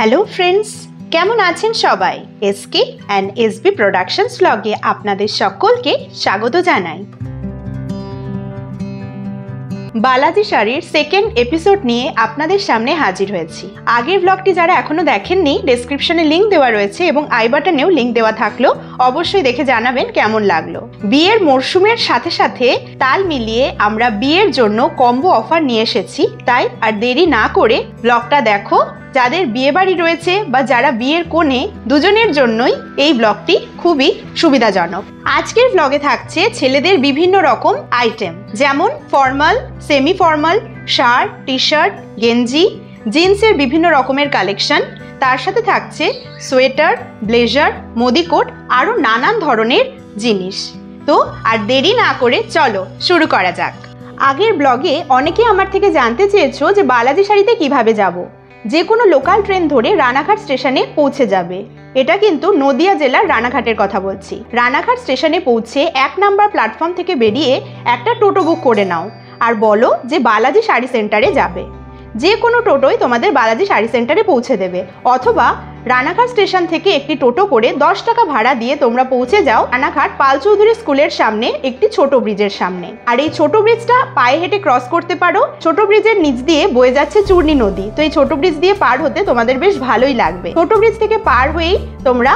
Hello friends, কেমন আছেন সবাই? এসকে অ্যান্ড এসবি প্রোডাকশনস ব্লগে আপনাদের সকলকে স্বাগত জানাই। বালাজি শাড়ির সেকেন্ড এপিসোড নিয়ে আপনাদের সামনে হাজির হয়েছি। আগের ব্লগটি যারা এখনো দেখেননি, ডেসক্রিপশনে লিংক দেওয়া রয়েছে এবং আই বাটনেও লিংক দেওয়া থাকলেও অবশ্যই দেখে জানাবেন কেমন লাগলো। বিয়ের মরশুমের সাথে সাথে তাল মিলিয়ে আমরা বিয়ের জন্য কম্বো অফার নিয়ে এসেছি, তাই আর দেরি না করে ব্লগটা দেখো। যাদের বিয়ে বাড়ি রয়েছে বা যারা বিয়ের কোণে, দুজনের জন্যই এই ব্লগটি খুবই সুবিধাজনক। আজকের ব্লগে থাকছে ছেলেদের বিভিন্ন রকম আইটেম, যেমন formal, semi formal, shirt, T shirt, গেঞ্জি, জিন্সের বিভিন্ন রকমের কালেকশন। তার সাথে থাকছে সোয়েটার, ব্লেজার, মোদি কোট, আরও নানান ধরনের জিনিস। তো আর দেরি না করে চলো শুরু করা যাক। আগের ব্লগে অনেকে আমার থেকে জানতে চেয়েছো যে বালাজি শাড়িতে কিভাবে যাব। যে কোনো লোকাল ট্রেন ধরে রানাঘাট স্টেশনে পৌঁছে যাবে। এটা কিন্তু নদিয়া জেলার রানাঘাটের কথা বলছি। রানাঘাট স্টেশনে পৌঁছে 1 নাম্বার প্ল্যাটফর্ম থেকে বেরিয়ে একটা টোটো বুক করে নাও আর বলো যে বালাজি শাড়ি সেন্টারে যাবে। যে কোনো টোটোই তোমাদের বালাজি শাড়ি সেন্টারে পৌঁছে দেবে, অথবা রানাঘাট স্টেশন থেকে একটি টোটো করে 10 টাকা ভাড়া দিয়ে তোমরা পৌঁছে যাও রানাঘাট পাল চৌধুরী স্কুলের সামনে একটি ছোট ব্রিজের সামনে। আর এই ছোট ব্রিজটা পায়ে হেঁটে ক্রস করতে পারো। ছোট ব্রিজের নিচ দিয়ে বয়ে যাচ্ছে চূর্ণী নদী, তো এই ছোট ব্রিজ দিয়ে পার হতে তোমাদের বেশ ভালোই লাগবে। ছোট ব্রিজ থেকে পার হয়েই তোমরা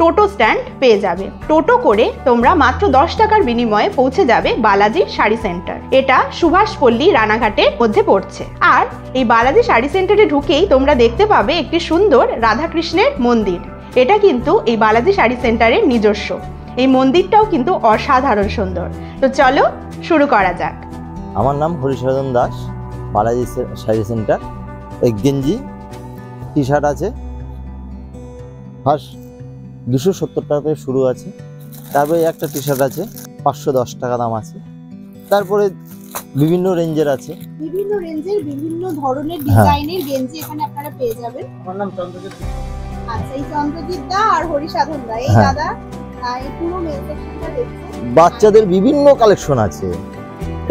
টোটো স্ট্যান্ড পেয়ে যাবে। টোটো করে তোমরা মাত্র 10 টাকার বিনিময়ে পৌঁছে যাবে বালাজি শাড়ি সেন্টার। এটা সুভাষপল্লী রানাঘাটের মধ্যে পড়ছে। আর এই বালাজি শাড়ি সেন্টারে ঢুকেই তোমরা দেখতে পাবে একটি সুন্দর রাধাকৃষ্ণের মন্দির। এটা কিন্তু এই বালাজি শাড়ি সেন্টারের নিজস্ব। এই মন্দিরটাও কিন্তু অসাধারণ সুন্দর। তো চলো শুরু করা যাক। আমার নাম হরিশরণ দাস। বালাজি শাড়ি সেন্টার। এক গেঞ্জি, টি শার্ট আছে, ফার্স্ট 270 টাকা থেকে শুরু আছে। তারপরে একটা টি শার্ট আছে 510 টাকা দাম আছে। তারপরে বিভিন্ন রেঞ্জের আছে, বিভিন্ন রেঞ্জের বিভিন্ন ধরনের ডিজাইনের গেঞ্জি এখানে আপনারা পেয়ে যাবেন। আমার নাম চন্দ্রজিৎ। আচ্ছা, এই চন্দ্রজিৎ দা আর হরিসাধন দা, এই দাদা এই পুরো মেল সেকশনটা দেখছেন। বাচ্চাদের বিভিন্ন কালেকশন আছে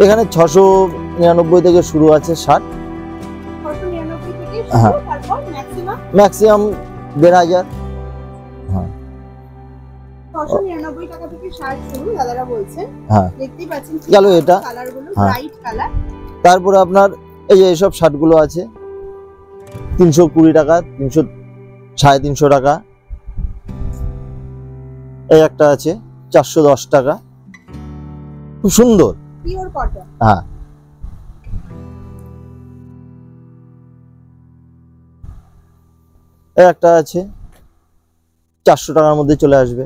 এখানে। 699 থেকে শুরু আছে শার্ট। 699 থেকে শুরু, তারপর ম্যাক্সিমাম 1500। 699 টাকা থেকে শার্ট শুরু দাদারা বলছেন। দেখতেই পাচ্ছেন গেল এটা কালারগুলো ব্রাইট কালার। তারপরে আপনার এই যে এইসব শার্টগুলো আছে 320 টাকা, 350 টাকা। এই একটা আছে 410 টাকা, খুব সুন্দর, পিওর কটন। এই একটা আছে 400 টাকার মধ্যে চলে আসবে।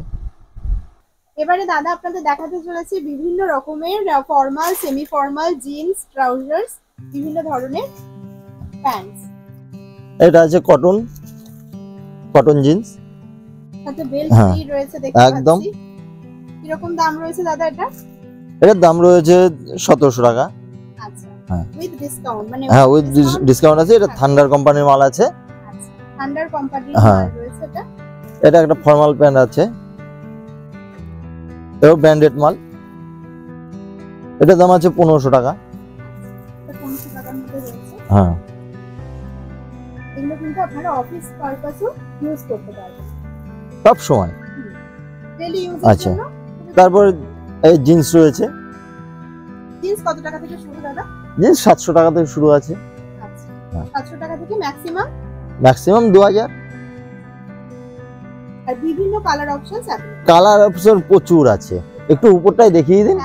এবারে দাদা আপনাদের দেখাতে চলেছে বিভিন্ন রকমের formal, semi formal, jeans, trousers, বিভিন্ন ধরনের প্যান্টস। এটা আছে কটন জিন্স, সাথে বেল্ট ফ্রি রয়েছে দেখতে পাচ্ছি। একদম। কি রকম দাম রয়েছে দাদা এটা? এটার দাম রয়েছে 1700 টাকা। আচ্ছা, উইথ ডিসকাউন্ট মানে? উইথ ডিসকাউন্ট আছে। এটা থান্ডার কোম্পানির মাল আছে। আচ্ছা, থান্ডার কোম্পানির মাল রয়েছে এটা। এটা একটা ফর্মাল প্যান্ট আছে, এও ব্র্যান্ডেড মাল। এটার দাম আছে 1500 টাকা। এটা 1500 টাকার মধ্যে রয়েছে। এগুলো কিন্তু আপনারা অফিস পারপাসও ইউজ করতে পারবেন সব সময়, ডেইলি ইউজের জন্য। তারপর এই জিন্স রয়েছে। জিন্স কত টাকা থেকে শুরু দাদা? জিন্স 700 টাকা থেকে শুরু আছে। আচ্ছা, 700 টাকা থেকে ম্যাক্সিমাম 2000। আর বিভিন্ন কালার অপশনস আছে। কালার অপশন প্রচুর আছে, একটু উপরটাই দেখিয়ে দিন।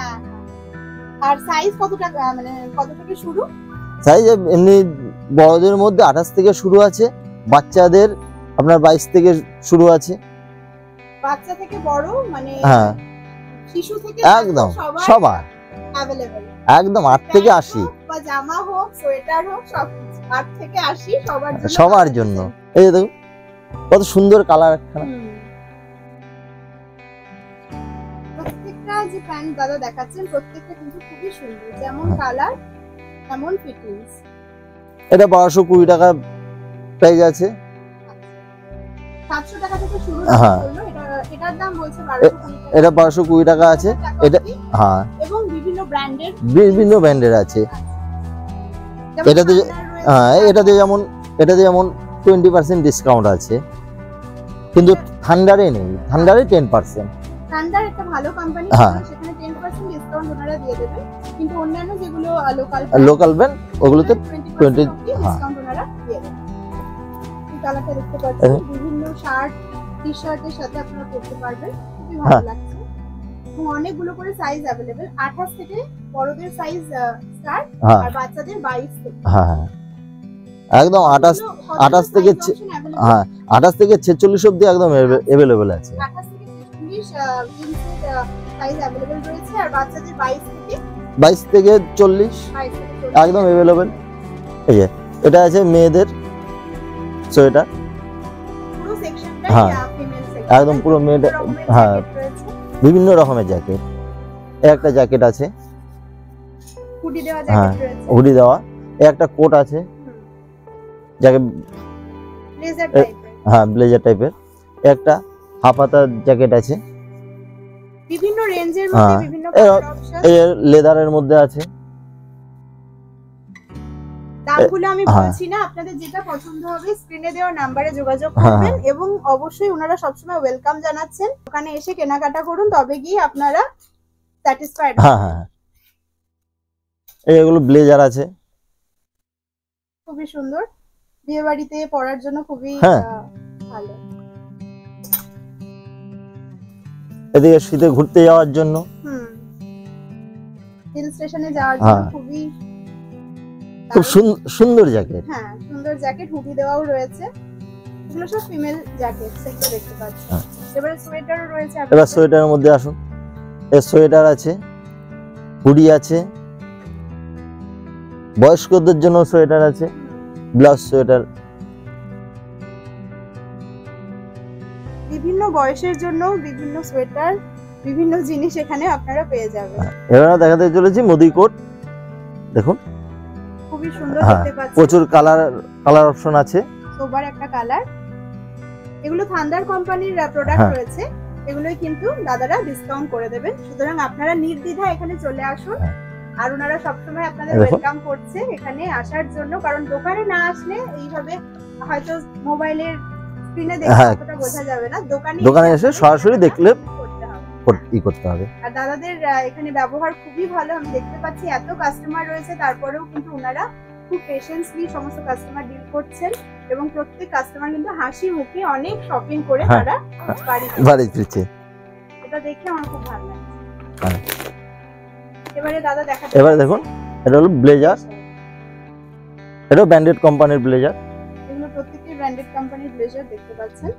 আর সাইজ কত টাকা, মানে কত থেকে শুরু? সাইজ এমনি বড়দের মধ্যে 28 থেকে শুরু আছে, বাচ্চাদের আপনার 22 থেকে শুরু আছে। বাচ্চা থেকে বড় মানে শিশু থেকে একদম সবার अवेलेबल, একদম 8 থেকে 80। বা জামা হোক, সোয়েটার হোক, সব 8 থেকে 80 সবার জন্য। এই যে দেখো কত সুন্দর কালার একখানা। প্রত্যেকটা যে প্যান্ট দাদা দেখাচ্ছেন প্রত্যেকটা কিন্তু খুবই সুন্দর, যেমন কালার তেমন ফিটিংস। এটা 1220 টাকা প্রাইস আছে। 700 টাকা থেকে শুরু হলো। এটার দাম বলছে 1220 টাকা। এটা 1220 টাকা আছে। এটা এবং বিভিন্ন ব্র্যান্ডের আছে। এটাতে যেমন 20% ডিসকাউন্ট আছে, কিন্তু থান্ডারে নেই, থান্ডারে 10%। থান্ডার একটা ভালো কোম্পানি, হ্যাঁ। সেখানে 10% ডিসকাউন্ট ওনারা দিয়ে দেবেন, কিন্তু অন্যান্য যেগুলো লোকাল ব্র্যান্ড ওগুলোতে 20 হ্যাঁ ডিসকাউন্ট ওনারা দিয়ে দেবেন। এই কালারটা দেখতে পাচ্ছেন, বিভিন্ন শার্ট টি শার্টের সাথে আপনারা পরতে পারবেন, খুবই ভালো লাগছে। এবং অনেকগুলো করে সাইজ अवेलेबल, 28 থেকে বড়দের সাইজ স্টার্ট, আর বাচ্চাদের 22 থেকে। হ্যাঁ একদম 28 থেকে হ্যাঁ 28 থেকে 46 অবধি একদম अवेलेबल আছে। 28 থেকে 46 জিন্সের সাইজ अवेलेबल রয়েছে, আর বাচ্চাদের 22 থেকে 40 একদম अवेलेबल। এই যে এটা আছে মেয়েদের সোয়েটার, পুরো সেকশনটা ফিমেল সেকশন, একদম পুরো মেয়েদের। হ্যাঁ বিভিন্ন রকমের জ্যাকেট, একটা জ্যাকেট আছে হুডি দেওয়া জ্যাকেট রয়েছে, হুডি দেওয়া, একটা কোট আছে জ্যাকেট, ব্লেজার টাইপের, হ্যাঁ ব্লেজার টাইপের, একটা হাফ হাতা জ্যাকেট আছে, বিভিন্ন রেঞ্জের মধ্যে বিভিন্ন কালার অপশন। এর লেদারের মধ্যে আছে। দামগুলো আমি বলছি না, আপনাদের যেটা পছন্দ হবে স্ক্রিনে দেওয়া নম্বরে যোগাযোগ করবেন, এবং অবশ্যই ওনারা সবসময় ওয়েলকাম জানাচ্ছেন, ওখানে এসে কেনাকাটা করুন, তবে গিয়ে আপনারা স্যাটিসফাইড। হ্যাঁ এগুলো ব্লেজার আছে, খুবই সুন্দর, বিয়ে বাড়িতে পরার জন্য খুবই ভালো। এদিকে শীতে ঘুরতে যাওয়ার জন্য, হিল স্টেশনে যাওয়ার জন্য খুবই খুব সুন্দর জ্যাকেট। হ্যাঁ সুন্দর জ্যাকেট, হুডি দেওয়াও রয়েছে, এগুলো সব ফিমেল জ্যাকেট সেগুলো দেখতে পাচ্ছেন। এবারে সোয়েটারও রয়েছে। এবার সোয়েটারের মধ্যে আসুন, এর সোয়েটার আছে, হুডি আছে, বয়স্কদের জন্য সোয়েটার আছে, ব্লাউজ সোয়েটার, বিভিন্ন বয়সের জন্য বিভিন্ন সোয়েটার, বিভিন্ন জিনিস এখানে আপনারা পেয়ে যাবেন। এবার দেখাতে চলেছি মোদি কোট, দেখুন খুবই সুন্দর দেখতে পাচ্ছেন, প্রচুর কালার অপশন আছে, সোবার একটা কালার। এগুলো থান্ডার কোম্পানির প্রোডাক্ট রয়েছে, এগুলোই কিন্তু দাদারা ডিসকাউন্ট করে দেবেন, সুতরাং আপনারা নির্দ্বিধায় এখানে চলে আসুন। আর ওনারা সবসময় আপনাদের ওয়েলকাম করছে এখানে আসার জন্য, কারণ দোকানে না আসলে এইভাবে হয়তো মোবাইলের স্ক্রিনে দেখে কতটা বোঝা যাবে না, দোকানে এসে সরাসরি দেখলে করতে হবে। আর দাদাদের এখানে ব্যবহার খুবই ভালো, আমি দেখতে পাচ্ছি এত কাস্টমার রয়েছে, তারপরেও কিন্তু ওনারা খুব পেশেন্সলি সমস্ত কাস্টমার ডিল করছেন, এবং প্রত্যেক কাস্টমার কিন্তু হাসি মুখে অনেক শপিং করে তারা বাড়ি ফিরছে, এটা দেখে আমার খুব ভালো লাগছে। এবারে দাদা দেখাতে, এবারে দেখুন এটা হলো ব্লেজার, এটা ব্র্যান্ডেড কোম্পানির ব্লেজার, এগুলো প্রত্যেকটি ব্র্যান্ডেড কোম্পানির ব্লেজার দেখতে পাচ্ছেন।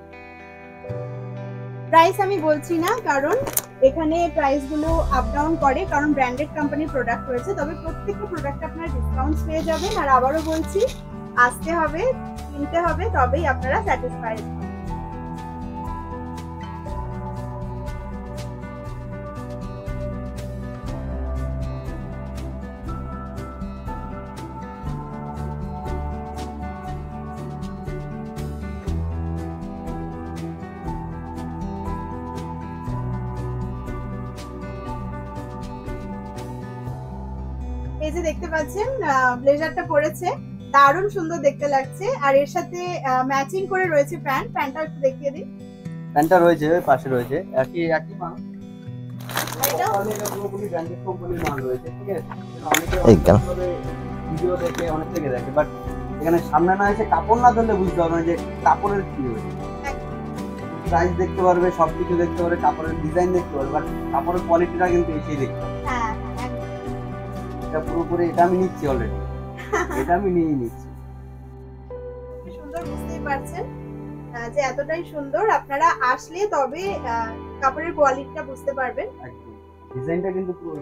প্রাইস আমি বলছি না, কারণ এখানে প্রাইস গুলো আপ ডাউন করে, কারণ ব্র্যান্ডেড কোম্পানির প্রোডাক্ট রয়েছে, তবে প্রত্যেকটা প্রোডাক্টে আপনারা ডিসকাউন্ট পেয়ে যাবেন। আর আবারও বলছি, আসতে হবে, কিনতে হবে, তবেই আপনারা স্যাটিসফাইড হবেন। এই যে দেখতে পাচ্ছেন ব্লেজারটা পরেছে, দারুণ সুন্দর দেখতে লাগছে, আর এর সাথে ম্যাচিং করে রয়েছে প্যান্টটা একটু দেখিয়ে দিন। প্যান্টটা রয়েছে ওই পাশে রয়েছে, একই মাল, এটা পুরোপুরি ব্র্যান্ডেড কোম্পানির মাল রয়েছে, ঠিক আছে। অনেকে ভিডিও দেখে অনেক থেকে দেখে, বাট এখানে সামনে না এসে কাপড় না ধরলে বুঝতে পারবে না যে কাপড়ের কি রয়েছে। প্রাইস দেখতে পারবে, সবকিছু দেখতে পারবে, কাপড়ের ডিজাইন দেখতে পারবে, বাট কাপড়ের কোয়ালিটিটা কিন্তু এসেই দেখতে পারবে। এটা পুরোপুরি, এটা আমি নিচ্ছি অলরেডি, এটা আমি নিয়ে নিচ্ছি। খুব সুন্দর, বুঝতেই পারছেন যে এতটাই সুন্দর, আপনারা আসলে তবে কাপড়ের কোয়ালিটিটা বুঝতে পারবেন। একদম ডিজাইনটা কিন্তু পুরো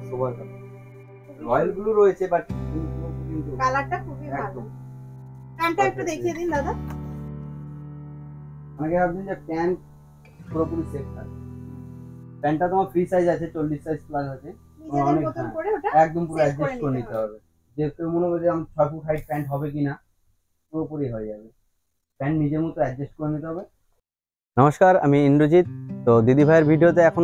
সোবার কালার, রয়্যাল ব্লু রয়েছে, বাট কিন্তু কালারটা খুবই ভালো। প্যান্টটা একটু দেখিয়ে দিন দাদা। অনেকে ভাবছেন যে প্যান্ট পুরোপুরি সেট থাকে, প্যান্টটা তোমার ফ্রি সাইজ আছে, 40 সাইজ প্লাস আছে, একদম পুরো অ্যাডজাস্ট করে নিতে হবে। যে কেউ মনে করে যে আমি 6 ফুট হাইট প্যান্ট হবে কিনা, পুরোপুরি হয়ে যাবে, প্যান্ট নিজের মতো অ্যাডজাস্ট করে নিতে হবে। নমস্কার, আমি ইন্দ্রজিৎ। তো দিদি ভাইয়ের ভিডিওতে এখন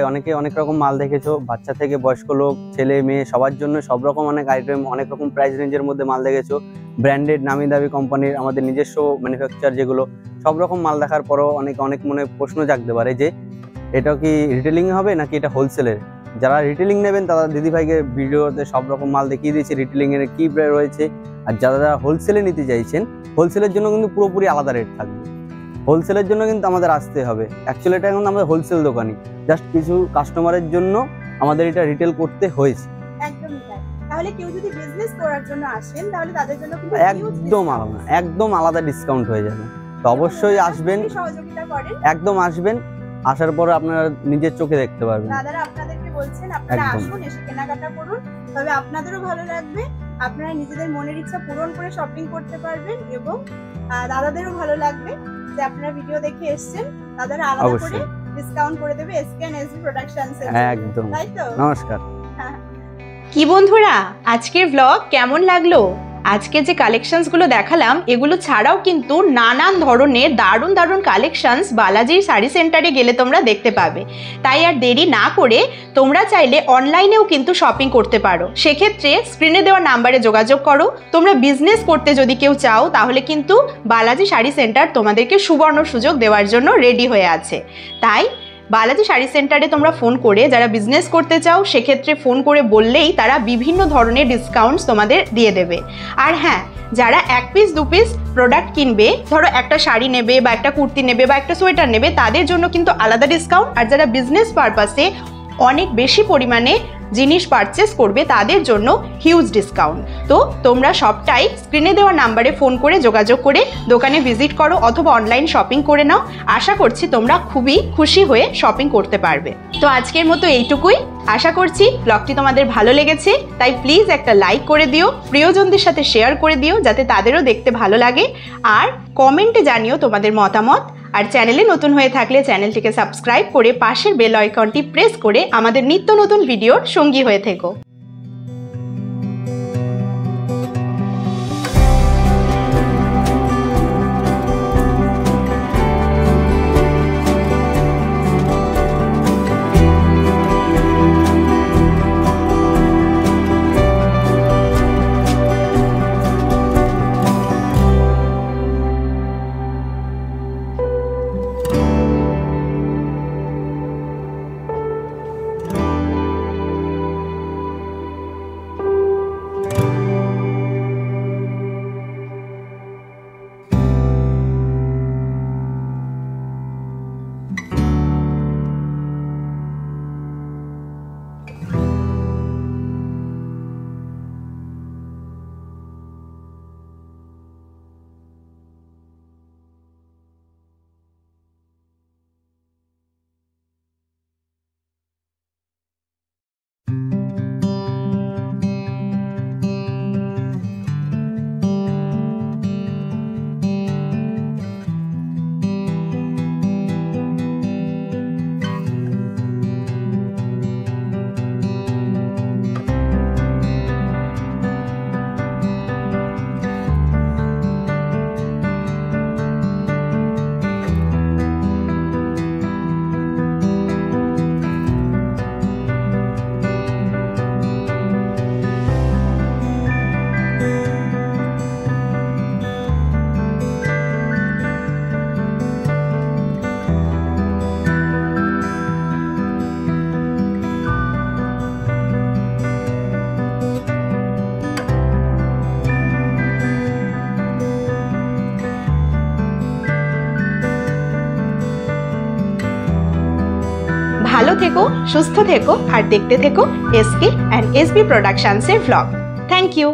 অনেকে অনেক রকম মাল দেখেছো, বাচ্চা থেকে বয়স্ক লোক, ছেলে মেয়ে সবার জন্য সব রকম অনেক আইটেম, অনেক রকম প্রাইস রেঞ্জের মধ্যে মাল দেখেছো। ব্র্যান্ডেড নামি দামি কোম্পানির আমাদের নিজস্ব ম্যানুফ্যাকচার, যেগুলো সব রকম মাল দেখার পরও অনেক মনে প্রশ্ন জাগতে পারে যে এটা কি রিটেলিং হবে নাকি এটা হোলসেলের। যারা রিটেলিং নেবেন তারা দিদি ভাইকে ভিডিওতে সব রকম মাল দেখিয়ে দিয়েছে রিটেলিং এর কি রয়েছে। আর যারা হোলসেলে নিতে চাইছেন, হোলসেলের জন্য কিন্তু পুরোপুরি আলাদা রেট থাকবে। হোলসেলের জন্য কিন্তু আমাদের আসতে হবে। অ্যাকচুয়ালি এটা কিন্তু আমাদের হোলসেল দোকানই, জাস্ট কিছু কাস্টমারের জন্য আমাদের এটা রিটেল করতে হয়েছে। একদমই তাই। তাহলে কেউ যদি বিজনেস করার জন্য আসেন তাহলে তাদের জন্য কিন্তু একদম আলাদা ডিসকাউন্ট হয়ে যাবে। তো অবশ্যই আসবেন, সহযোগিতা করেন, একদম আসবেন। আসার পরে আপনারা নিজের চোখে দেখতে পারবেন। দাদারা আপনাদেরকে বলছেন আপনারা আসুন, এসে কেনাকাটা করুন, তবে আপনাদেরও ভালো লাগবে, আপনারা নিজেদের মনের ইচ্ছা পূরণ করে শপিং করতে পারবেন এবং দাদাদেরও ভালো লাগবে যে আপনারা ভিডিও দেখে এসেছেন। দাদারা আলাদা করে ডিসকাউন্ট করে দেবে এসকে এন্ড এসবি প্রোডাকশনস এর। একদম, তাই তো? নমস্কার। কি বন্ধুরা, আজকের ব্লগ কেমন লাগলো? আজকে যে কালেকশনস গুলো দেখালাম এগুলো ছাড়াও কিন্তু নানান ধরনের দারুণ কালেকশনস বালাজির শাড়ি সেন্টারে গেলে তোমরা দেখতে পাবে। তাই আর দেরি না করে তোমরা চাইলে অনলাইনেও কিন্তু শপিং করতে পারো। সেক্ষেত্রে স্ক্রিনে দেওয়া নাম্বারে যোগাযোগ করো। তোমরা বিজনেস করতে যদি কেউ চাও তাহলে কিন্তু বালাজি শাড়ি সেন্টার তোমাদেরকে সুবর্ণ সুযোগ দেওয়ার জন্য রেডি হয়ে আছে। তাই বালাজি শাড়ি সেন্টারে তোমরা ফোন করে যারা বিজনেস করতে চাও সেক্ষেত্রে ফোন করে বললেই তারা বিভিন্ন ধরনের ডিসকাউন্টস তোমাদের দিয়ে দেবে। আর হ্যাঁ, যারা 1 পিস 2 পিস প্রোডাক্ট কিনবে, ধরো একটা শাড়ি নেবে বা একটা কুর্তি নেবে বা একটা সোয়েটার নেবে, তাদের জন্য কিন্তু আলাদা ডিসকাউন্ট। আর যারা বিজনেস পারপাসে অনেক বেশি পরিমাণে জিনিস পারচেস করবে তাদের জন্য হিউজ ডিসকাউন্ট। তো তোমরা সবটাই স্ক্রিনে দেওয়া নাম্বারে ফোন করে যোগাযোগ করে দোকানে ভিজিট করো অথবা অনলাইন শপিং করে নাও। আশা করছি তোমরা খুবই খুশি হয়ে শপিং করতে পারবে। তো আজকের মতো এইটুকুই। আশা করছি ব্লগটি তোমাদের ভালো লেগেছে, তাই প্লিজ একটা লাইক করে দিও, প্রিয়জনদের সাথে শেয়ার করে দিও যাতে তাদেরও দেখতে ভালো লাগে। আর কমেন্টে জানিও তোমাদের মতামত। আর চ্যানেলে নতুন হয়ে থাকলে চ্যানেলটিকে সাবস্ক্রাইব করে পাশের বেল আইকনটি প্রেস করে আমাদের নিত্য নতুন ভিডিওর সঙ্গী হয়ে থেকো। ভালো থেকো, সুস্থ থেকো আর দেখতে থেকো এসকে এন্ড এসবি প্রোডাকশনস এর ব্লগ। Thank you.